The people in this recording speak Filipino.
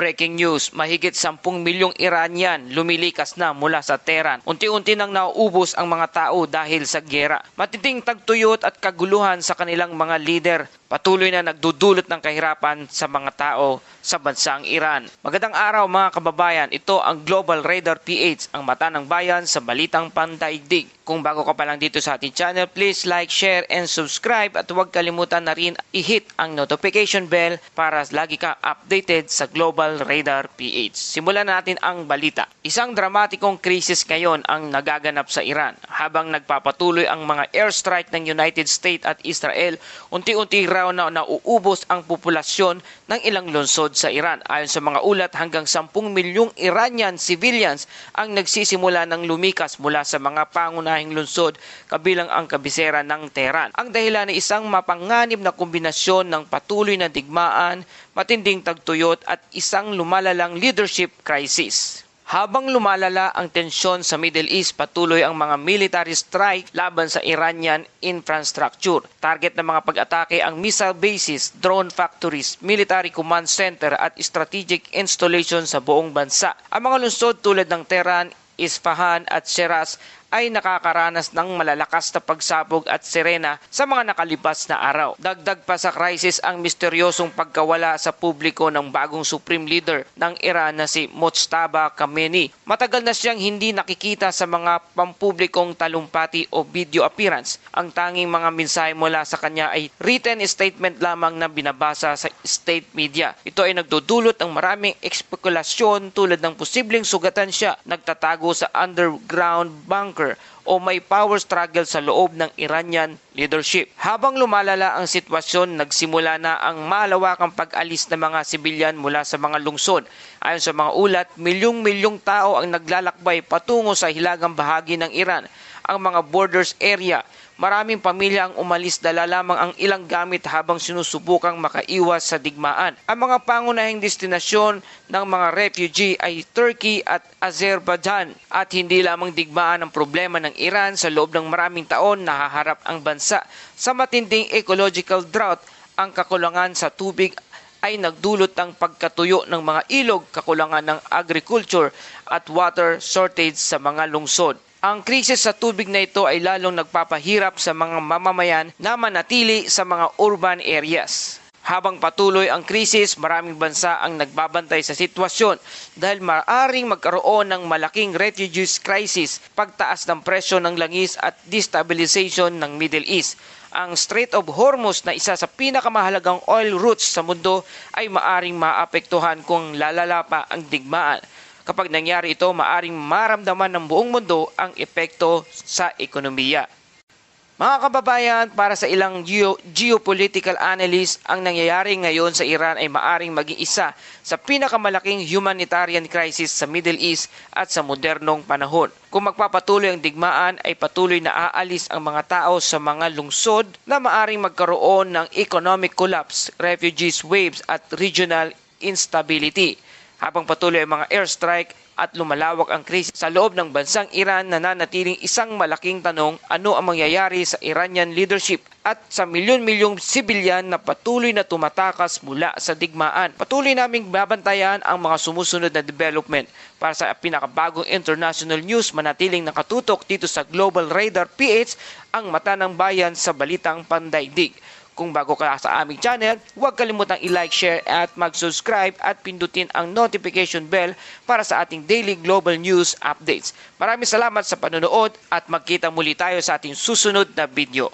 Breaking news, mahigit 10 milyong Iranian lumilikas na mula sa Tehran. Unti-unti nang nauubos ang mga tao dahil sa giyera. Matinding tagtuyot at kaguluhan sa kanilang mga lider. Patuloy na nagdudulot ng kahirapan sa mga tao sa bansang Iran. Magandang araw mga kababayan, ito ang Global Radar PH, ang mata ng bayan sa balitang pandaigdig. Kung bago ka pa lang dito sa ating channel, please like, share, and subscribe at huwag kalimutan na rin i-hit ang notification bell para lagi ka updated sa Global Radar PH. Simulan natin ang balita. Isang dramatikong krisis ngayon ang nagaganap sa Iran. Habang nagpapatuloy ang mga airstrike ng United States at Israel, unti-unti raw na nauubos ang populasyon ng ilang lungsod sa Iran. Ayon sa mga ulat, hanggang 10 milyong Iranian civilians ang nagsisimula ng lumikas mula sa mga pangunahing lungsod kabilang ang kabisera ng Tehran. Ang dahilan ay isang mapanganib na kombinasyon ng patuloy na digmaan, matinding tagtuyot at isang lumalalang leadership crisis. Habang lumalala ang tensyon sa Middle East, patuloy ang mga military strike laban sa Iranian infrastructure. Target ng mga pag-atake ang missile bases, drone factories, military command center at strategic installation sa buong bansa. Ang mga lungsod tulad ng Tehran, Isfahan at Shiraz ay nakakaranas ng malalakas na pagsabog at sirena sa mga nakalipas na araw. Dagdag pa sa krisis ang misteryosong pagkawala sa publiko ng bagong supreme leader ng Iran na si Mojtaba Khamenei. Matagal na siyang hindi nakikita sa mga pampublikong talumpati o video appearance. Ang tanging mga mensahe mula sa kanya ay written statement lamang na binabasa sa state media. Ito ay nagdudulot ng maraming espekulasyon tulad ng posibleng sugatan siya, nagtatago sa underground bunker o may power struggle sa loob ng Iranian leadership. Habang lumalala ang sitwasyon, nagsimula na ang malawakang pag-alis ng mga sibilyan mula sa mga lungsod. Ayon sa mga ulat, milyong-milyong tao ang naglalakbay patungo sa hilagang bahagi ng Iran, ang mga borders area. Maraming pamilya ang umalis, dala lamang ang ilang gamit habang sinusubukang makaiwas sa digmaan. Ang mga pangunahing destinasyon ng mga refugee ay Turkey at Azerbaijan, at hindi lamang digmaan ang problema ng Iran. Sa loob ng maraming taon, nahaharap ang bansa sa matinding ecological drought. Ang kakulangan sa tubig ay nagdulot ng pagkatuyo ng mga ilog, kakulangan ng agriculture at water shortage sa mga lungsod. Ang krisis sa tubig na ito ay lalong nagpapahirap sa mga mamamayan na manatili sa mga urban areas. Habang patuloy ang krisis, maraming bansa ang nagbabantay sa sitwasyon dahil maaaring magkaroon ng malaking refugees crisis, pagtaas ng presyo ng langis at destabilization ng Middle East. Ang Strait of Hormuz na isa sa pinakamahalagang oil routes sa mundo ay maaaring maapektuhan kung lalala pa ang digmaan. Kapag nangyari ito, maaring maramdaman ng buong mundo ang epekto sa ekonomiya. Mga kababayan, para sa ilang geopolitical analysts, ang nangyayari ngayon sa Iran ay maaring maging isa sa pinakamalaking humanitarian crisis sa Middle East at sa modernong panahon. Kung magpapatuloy ang digmaan, ay patuloy na aalis ang mga tao sa mga lungsod na maaring magkaroon ng economic collapse, refugees waves at regional instability. Habang patuloy ang mga airstrike at lumalawak ang krisis sa loob ng bansang Iran, nananatiling isang malaking tanong, ano ang mangyayari sa Iranian leadership at sa milyon-milyong sibilyan na patuloy na tumatakas mula sa digmaan. Patuloy naming babantayan ang mga sumusunod na development. Para sa pinakabagong international news, manatiling nakatutok dito sa Global Radar PH, ang mata ng bayan sa balitang pandaigdig. Kung bago ka sa aming channel, huwag kalimutang i-like, share at mag-subscribe at pindutin ang notification bell para sa ating daily global news updates. Maraming salamat sa panonood at magkita muli tayo sa ating susunod na video.